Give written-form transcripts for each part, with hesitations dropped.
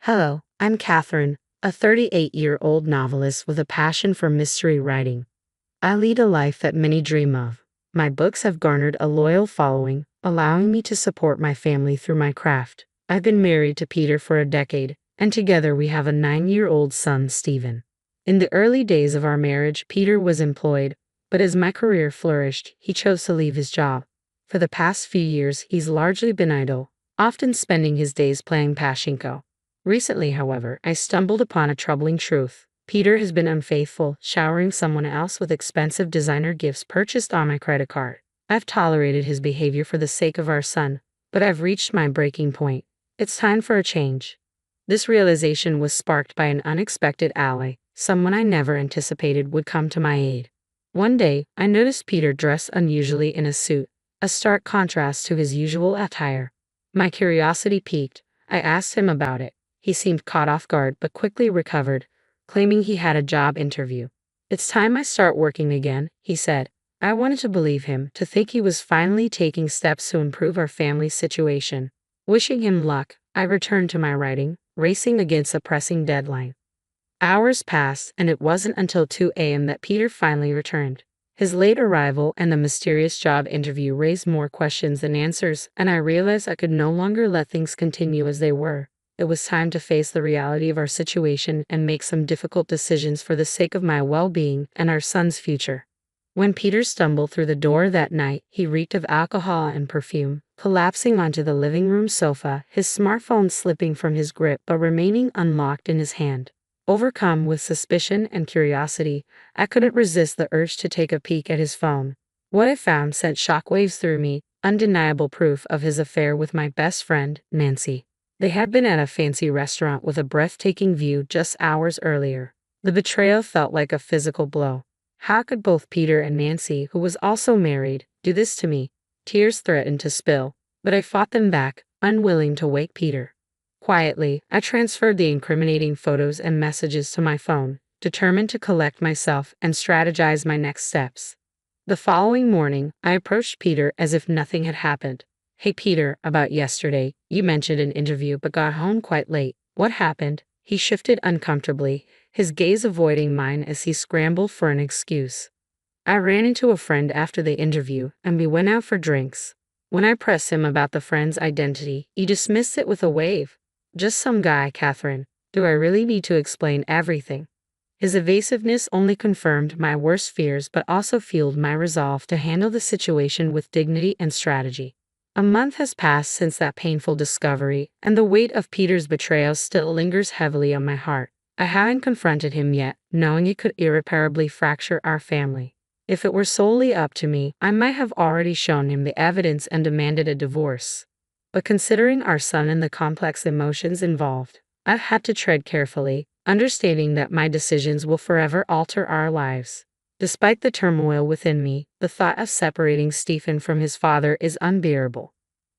Hello, I'm Catherine, a 38-year-old novelist with a passion for mystery writing. I lead a life that many dream of. My books have garnered a loyal following, allowing me to support my family through my craft. I've been married to Peter for a decade, and together we have a 9-year-old son, Stephen. In the early days of our marriage, Peter was employed, but as my career flourished, he chose to leave his job. For the past few years, he's largely been idle, often spending his days playing pachinko. Recently, however, I stumbled upon a troubling truth. Peter has been unfaithful, showering someone else with expensive designer gifts purchased on my credit card. I've tolerated his behavior for the sake of our son, but I've reached my breaking point. It's time for a change. This realization was sparked by an unexpected ally, someone I never anticipated would come to my aid. One day, I noticed Peter dressed unusually in a suit, a stark contrast to his usual attire. My curiosity piqued. I asked him about it. He seemed caught off guard but quickly recovered, claiming he had a job interview. "It's time I start working again," he said. I wanted to believe him, to think he was finally taking steps to improve our family's situation. Wishing him luck, I returned to my writing, racing against a pressing deadline. Hours passed, and it wasn't until 2 a.m. that Peter finally returned. His late arrival and the mysterious job interview raised more questions than answers, and I realized I could no longer let things continue as they were. It was time to face the reality of our situation and make some difficult decisions for the sake of my well-being and our son's future. When Peter stumbled through the door that night, he reeked of alcohol and perfume, collapsing onto the living room sofa, his smartphone slipping from his grip but remaining unlocked in his hand. Overcome with suspicion and curiosity, I couldn't resist the urge to take a peek at his phone. What I found sent shockwaves through me, undeniable proof of his affair with my best friend, Nancy. They had been at a fancy restaurant with a breathtaking view just hours earlier. The betrayal felt like a physical blow. How could both Peter and Nancy, who was also married, do this to me? Tears threatened to spill, but I fought them back, unwilling to wake Peter. Quietly, I transferred the incriminating photos and messages to my phone, determined to collect myself and strategize my next steps. The following morning, I approached Peter as if nothing had happened. "Hey Peter, about yesterday, you mentioned an interview but got home quite late. What happened?" He shifted uncomfortably, his gaze avoiding mine as he scrambled for an excuse. "I ran into a friend after the interview, and we went out for drinks." When I pressed him about the friend's identity, he dismissed it with a wave. "Just some guy, Catherine. Do I really need to explain everything?" His evasiveness only confirmed my worst fears but also fueled my resolve to handle the situation with dignity and strategy. A month has passed since that painful discovery, and the weight of Peter's betrayal still lingers heavily on my heart. I haven't confronted him yet, knowing it could irreparably fracture our family. If it were solely up to me, I might have already shown him the evidence and demanded a divorce. But considering our son and the complex emotions involved, I've had to tread carefully, understanding that my decisions will forever alter our lives. Despite the turmoil within me, the thought of separating Stephen from his father is unbearable.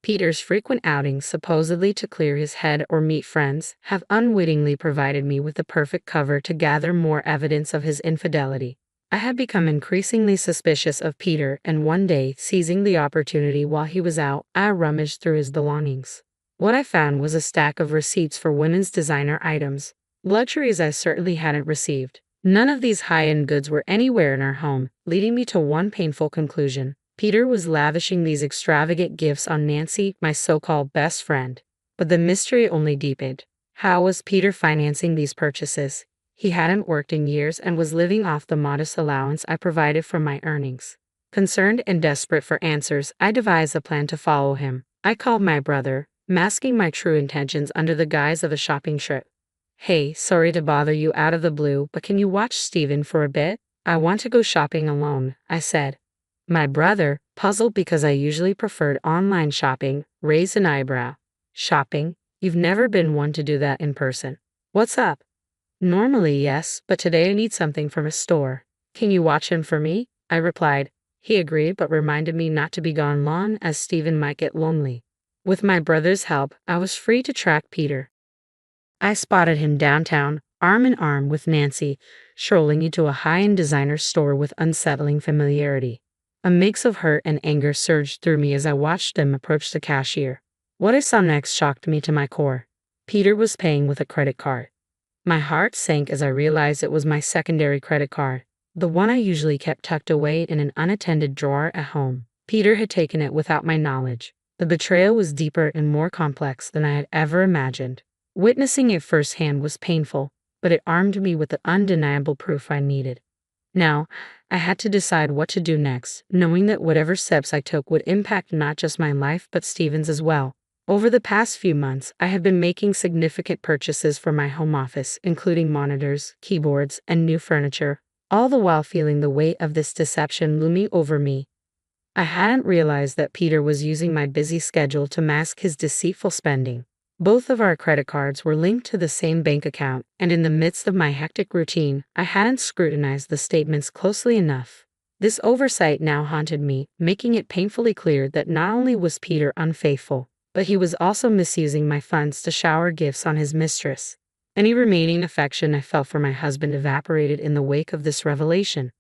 Peter's frequent outings, supposedly to clear his head or meet friends, have unwittingly provided me with the perfect cover to gather more evidence of his infidelity. I had become increasingly suspicious of Peter, and one day, seizing the opportunity while he was out, I rummaged through his belongings. What I found was a stack of receipts for women's designer items, luxuries I certainly hadn't received. None of these high-end goods were anywhere in our home, leading me to one painful conclusion. Peter was lavishing these extravagant gifts on Nancy, my so-called best friend. But the mystery only deepened. How was Peter financing these purchases? He hadn't worked in years and was living off the modest allowance I provided from my earnings. Concerned and desperate for answers, I devised a plan to follow him. I called my brother, masking my true intentions under the guise of a shopping trip. "Hey, sorry to bother you out of the blue, but can you watch Stephen for a bit? I want to go shopping alone," I said. My brother, puzzled because I usually preferred online shopping, raised an eyebrow. "Shopping? You've never been one to do that in person. What's up?" "Normally, yes, but today I need something from a store. Can you watch him for me?" I replied. He agreed but reminded me not to be gone long as Stephen might get lonely. With my brother's help, I was free to track Peter. I spotted him downtown, arm in arm with Nancy, strolling into a high-end designer store with unsettling familiarity. A mix of hurt and anger surged through me as I watched them approach the cashier. What I saw next shocked me to my core. Peter was paying with a credit card. My heart sank as I realized it was my secondary credit card, the one I usually kept tucked away in an unattended drawer at home. Peter had taken it without my knowledge. The betrayal was deeper and more complex than I had ever imagined. Witnessing it firsthand was painful, but it armed me with the undeniable proof I needed. Now, I had to decide what to do next, knowing that whatever steps I took would impact not just my life but Stephen's as well. Over the past few months, I have been making significant purchases for my home office, including monitors, keyboards, and new furniture, all the while feeling the weight of this deception looming over me. I hadn't realized that Peter was using my busy schedule to mask his deceitful spending. Both of our credit cards were linked to the same bank account, and in the midst of my hectic routine, I hadn't scrutinized the statements closely enough. This oversight now haunted me, making it painfully clear that not only was Peter unfaithful, but he was also misusing my funds to shower gifts on his mistress. Any remaining affection I felt for my husband evaporated in the wake of this revelation.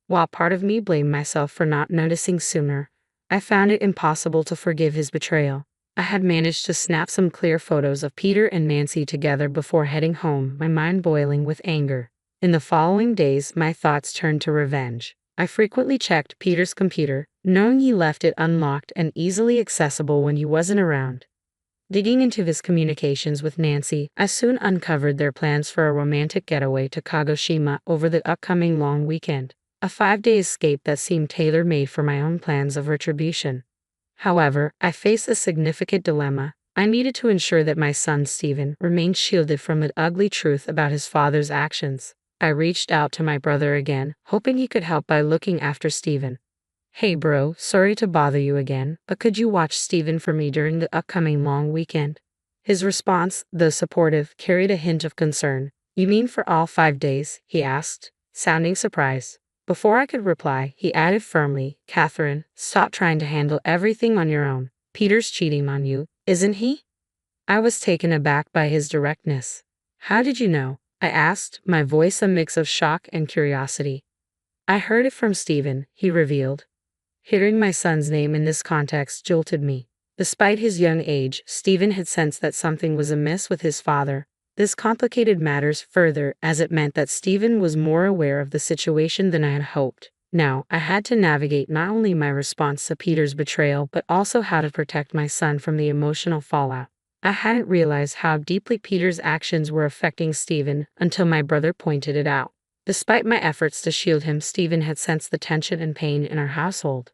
While part of me blamed myself for not noticing sooner, I found it impossible to forgive his betrayal. I had managed to snap some clear photos of Peter and Nancy together before heading home, my mind boiling with anger. In the following days, my thoughts turned to revenge. I frequently checked Peter's computer, knowing he left it unlocked and easily accessible when he wasn't around. Digging into his communications with Nancy, I soon uncovered their plans for a romantic getaway to Kagoshima over the upcoming long weekend, a 5-day escape that seemed tailor-made for my own plans of retribution. However, I faced a significant dilemma. I needed to ensure that my son Stephen remained shielded from the ugly truth about his father's actions. I reached out to my brother again, hoping he could help by looking after Stephen. "Hey bro, sorry to bother you again, but could you watch Stephen for me during the upcoming long weekend?" His response, though supportive, carried a hint of concern. "You mean for all 5 days?" he asked, sounding surprised. Before I could reply, he added firmly, "Catherine, stop trying to handle everything on your own. Peter's cheating on you, isn't he?" I was taken aback by his directness. "How did you know?" I asked, my voice a mix of shock and curiosity. "I heard it from Stephen," he revealed. Hearing my son's name in this context jolted me. Despite his young age, Stephen had sensed that something was amiss with his father. This complicated matters further, as it meant that Stephen was more aware of the situation than I had hoped. Now, I had to navigate not only my response to Peter's betrayal but also how to protect my son from the emotional fallout. I hadn't realized how deeply Peter's actions were affecting Stephen until my brother pointed it out. Despite my efforts to shield him, Stephen had sensed the tension and pain in our household.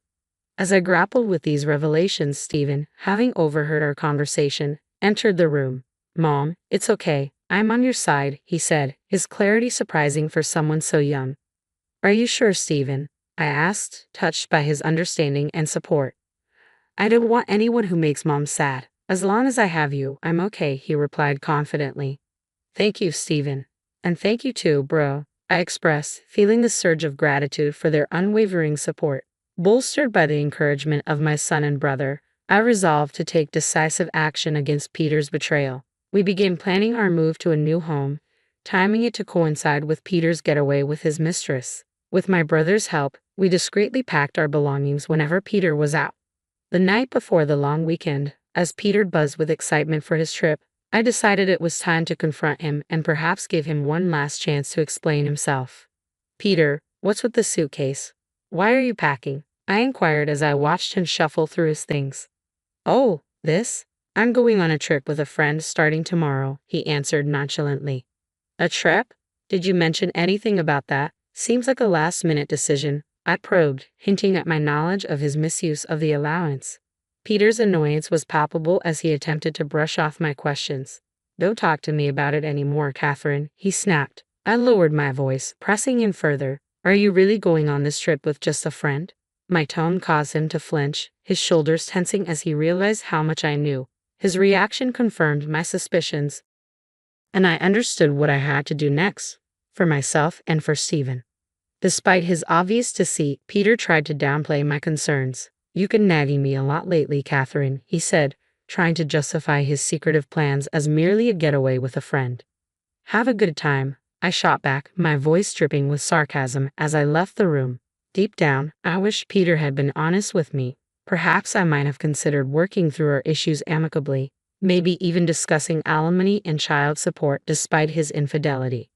As I grappled with these revelations, Stephen, having overheard our conversation, entered the room. "Mom, it's okay. I'm on your side," he said, his clarity surprising for someone so young. "Are you sure, Stephen?" I asked, touched by his understanding and support. "I don't want anyone who makes Mom sad. As long as I have you, I'm okay," he replied confidently. "Thank you, Stephen. And thank you too, bro," I expressed, feeling the surge of gratitude for their unwavering support. Bolstered by the encouragement of my son and brother, I resolved to take decisive action against Peter's betrayal. We began planning our move to a new home, timing it to coincide with Peter's getaway with his mistress. With my brother's help, we discreetly packed our belongings whenever Peter was out. The night before the long weekend, as Peter buzzed with excitement for his trip, I decided it was time to confront him and perhaps give him one last chance to explain himself. "Peter, what's with the suitcase? Why are you packing?" I inquired as I watched him shuffle through his things. "Oh, this? I'm going on a trip with a friend starting tomorrow," he answered nonchalantly. "A trip? Did you mention anything about that? Seems like a last-minute decision," I probed, hinting at my knowledge of his misuse of the allowance. Peter's annoyance was palpable as he attempted to brush off my questions. "Don't talk to me about it anymore, Catherine," he snapped. I lowered my voice, pressing in further. "Are you really going on this trip with just a friend?" My tone caused him to flinch, his shoulders tensing as he realized how much I knew. His reaction confirmed my suspicions, and I understood what I had to do next, for myself and for Stephen. Despite his obvious deceit, Peter tried to downplay my concerns. "You've been nagging me a lot lately, Catherine," he said, trying to justify his secretive plans as merely a getaway with a friend. "Have a good time," I shot back, my voice dripping with sarcasm as I left the room. Deep down, I wished Peter had been honest with me. Perhaps I might have considered working through our issues amicably. maybe even discussing alimony and child support despite his infidelity.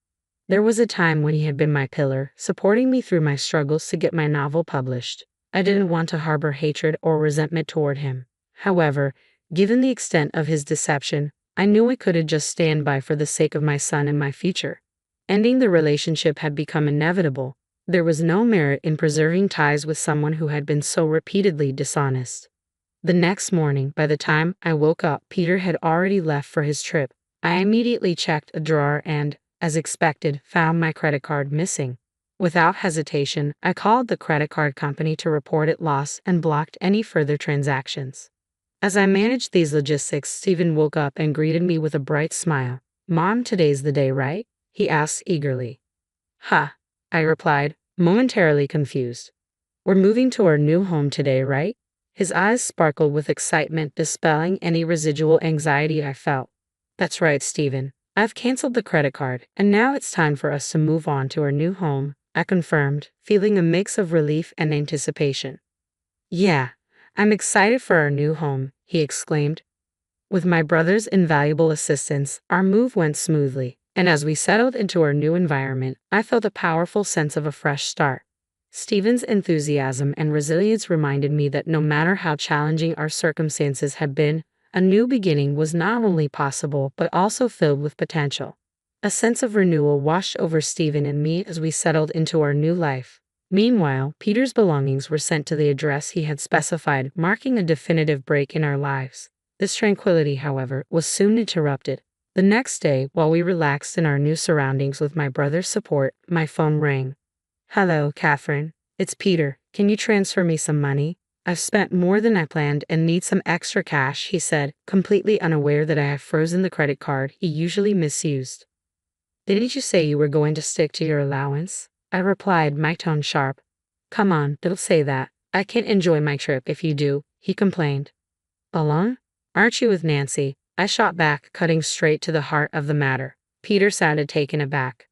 There was a time when he had been my pillar, supporting me through my struggles to get my novel published. I didn't want to harbor hatred or resentment toward him. However, given the extent of his deception, I knew I couldn't just stand by for the sake of my son and my future. Ending the relationship had become inevitable. There was no merit in preserving ties with someone who had been so repeatedly dishonest. The next morning, by the time I woke up, Peter had already left for his trip. I immediately checked a drawer and, as expected, found my credit card missing. Without hesitation, I called the credit card company to report it lost and blocked any further transactions. As I managed these logistics, Stephen woke up and greeted me with a bright smile. "Mom, today's the day, right?" he asked eagerly. "Huh," I replied, momentarily confused. "We're moving to our new home today, right?" His eyes sparkled with excitement, dispelling any residual anxiety I felt. "That's right, Stephen. I've canceled the credit card, and now it's time for us to move on to our new home," I confirmed, feeling a mix of relief and anticipation. "Yeah, I'm excited for our new home," he exclaimed. With my brother's invaluable assistance, our move went smoothly, and as we settled into our new environment, I felt a powerful sense of a fresh start. Stephen's enthusiasm and resilience reminded me that no matter how challenging our circumstances had been, a new beginning was not only possible but also filled with potential. A sense of renewal washed over Stephen and me as we settled into our new life. Meanwhile, Peter's belongings were sent to the address he had specified, marking a definitive break in our lives. This tranquility, however, was soon interrupted. The next day, while we relaxed in our new surroundings with my brother's support, my phone rang. "Hello, Catherine. It's Peter. Can you transfer me some money? I've spent more than I planned and need some extra cash," he said, completely unaware that I had frozen the credit card he usually misused. "Didn't you say you were going to stick to your allowance?" I replied, my tone sharp. "Come on, don't say that. I can't enjoy my trip if you do," he complained. "Alone? Aren't you with Nancy?" I shot back, cutting straight to the heart of the matter. Peter sounded taken aback.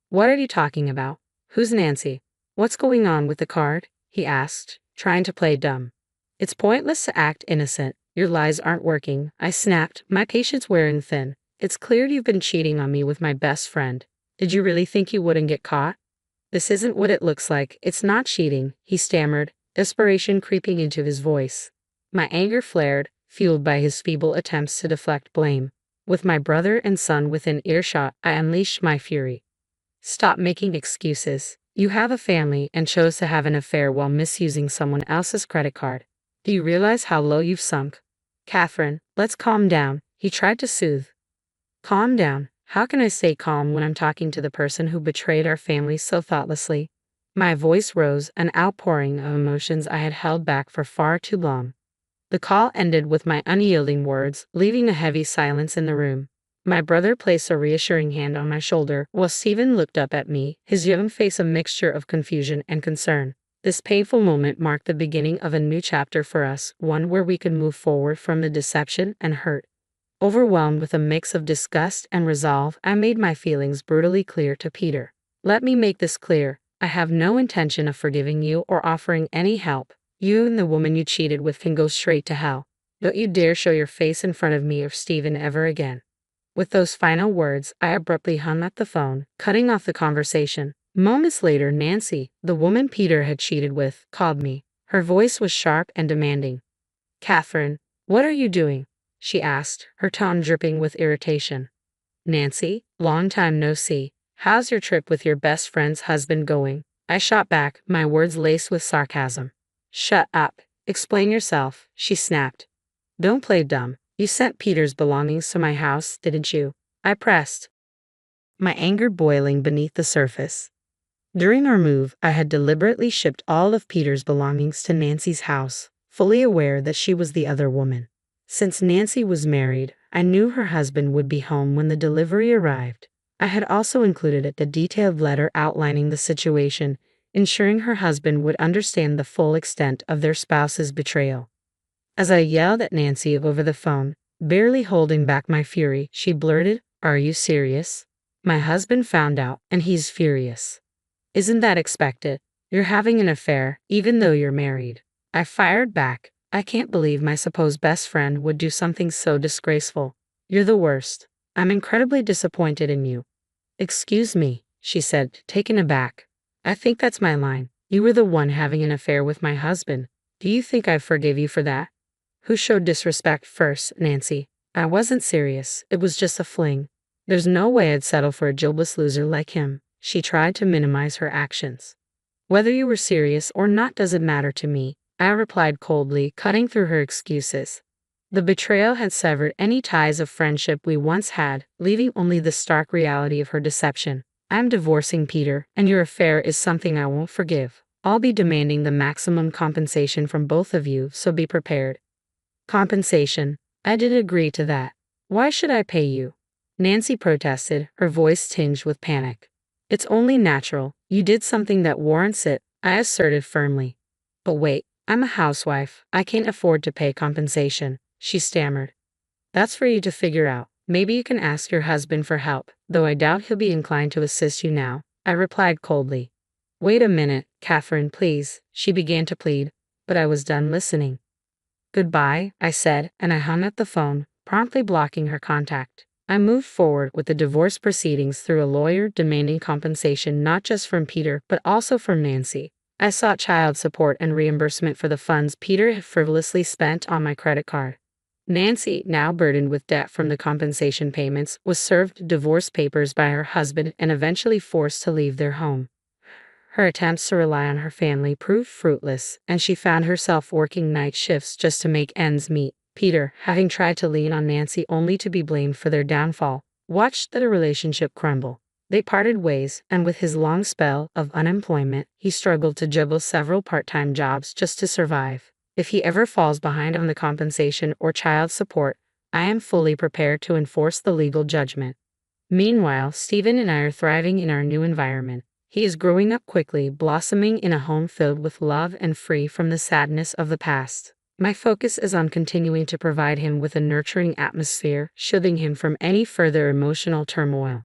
"What are you talking about? Who's Nancy? What's going on with the card?" he asked, trying to play dumb. "It's pointless to act innocent. Your lies aren't working," I snapped, my patience wearing thin. "It's clear you've been cheating on me with my best friend. Did you really think you wouldn't get caught?" "This isn't what it looks like. It's not cheating," he stammered, desperation creeping into his voice. My anger flared, fueled by his feeble attempts to deflect blame. With my brother and son within earshot, I unleashed my fury. "Stop making excuses. You have a family and chose to have an affair while misusing someone else's credit card. Do you realize how low you've sunk?" "Catherine, let's calm down," he tried to soothe. "Calm down? How can I stay calm when I'm talking to the person who betrayed our family so thoughtlessly?" My voice rose, an outpouring of emotions I had held back for far too long. The call ended with my unyielding words, leaving a heavy silence in the room. My brother placed a reassuring hand on my shoulder, while Stephen looked up at me, his young face a mixture of confusion and concern. This painful moment marked the beginning of a new chapter for us, one where we could move forward from the deception and hurt. Overwhelmed with a mix of disgust and resolve, I made my feelings brutally clear to Peter. "Let me make this clear. I have no intention of forgiving you or offering any help. You and the woman you cheated with can go straight to hell. Don't you dare show your face in front of me or Stephen ever again." With those final words, I abruptly hung up the phone, cutting off the conversation. Moments later, Nancy, the woman Peter had cheated with, called me. Her voice was sharp and demanding. "Catherine, what are you doing?" she asked, her tone dripping with irritation. "Nancy, long time no see. How's your trip with your best friend's husband going?" I shot back, my words laced with sarcasm. "Shut up. Explain yourself," she snapped. "Don't play dumb. You sent Peter's belongings to my house, didn't you?" I pressed, my anger boiling beneath the surface. During our move, I had deliberately shipped all of Peter's belongings to Nancy's house, fully aware that she was the other woman. Since Nancy was married, I knew her husband would be home when the delivery arrived. I had also included a detailed letter outlining the situation, ensuring her husband would understand the full extent of their spouse's betrayal. As I yelled at Nancy over the phone, barely holding back my fury, she blurted, "Are you serious? My husband found out, and he's furious." "Isn't that expected? You're having an affair, even though you're married." I fired back, I can't believe my supposed best friend would do something so disgraceful. You're the worst. I'm incredibly disappointed in you. Excuse me, she said, taken aback. I think that's my line. You were the one having an affair with my husband. Do you think I forgive you for that? Who showed disrespect first, Nancy? I wasn't serious. It was just a fling. There's no way I'd settle for a jobless loser like him. She tried to minimize her actions. Whether you were serious or not doesn't matter to me, I replied coldly, cutting through her excuses. The betrayal had severed any ties of friendship we once had, leaving only the stark reality of her deception. I'm divorcing Peter, and your affair is something I won't forgive. I'll be demanding the maximum compensation from both of you, so be prepared. Compensation? I did agree to that. Why should I pay you? Nancy protested, her voice tinged with panic. It's only natural. You did something that warrants it, I asserted firmly. But wait, I'm a housewife. I can't afford to pay compensation, she stammered. That's for you to figure out. Maybe you can ask your husband for help, though I doubt he'll be inclined to assist you now, I replied coldly. Wait a minute, Catherine, please, she began to plead, but I was done listening. Goodbye, I said, and I hung up the phone, promptly blocking her contact. I moved forward with the divorce proceedings through a lawyer demanding compensation not just from Peter but also from Nancy. I sought child support and reimbursement for the funds Peter had frivolously spent on my credit card. Nancy, now burdened with debt from the compensation payments, was served divorce papers by her husband and eventually forced to leave their home. Her attempts to rely on her family proved fruitless, and she found herself working night shifts just to make ends meet. Peter, having tried to lean on Nancy only to be blamed for their downfall, watched the relationship crumble. They parted ways, and with his long spell of unemployment, he struggled to juggle several part-time jobs just to survive. If he ever falls behind on the compensation or child support, I am fully prepared to enforce the legal judgment. Meanwhile, Stephen and I are thriving in our new environment. He is growing up quickly, blossoming in a home filled with love and free from the sadness of the past. My focus is on continuing to provide him with a nurturing atmosphere, shielding him from any further emotional turmoil.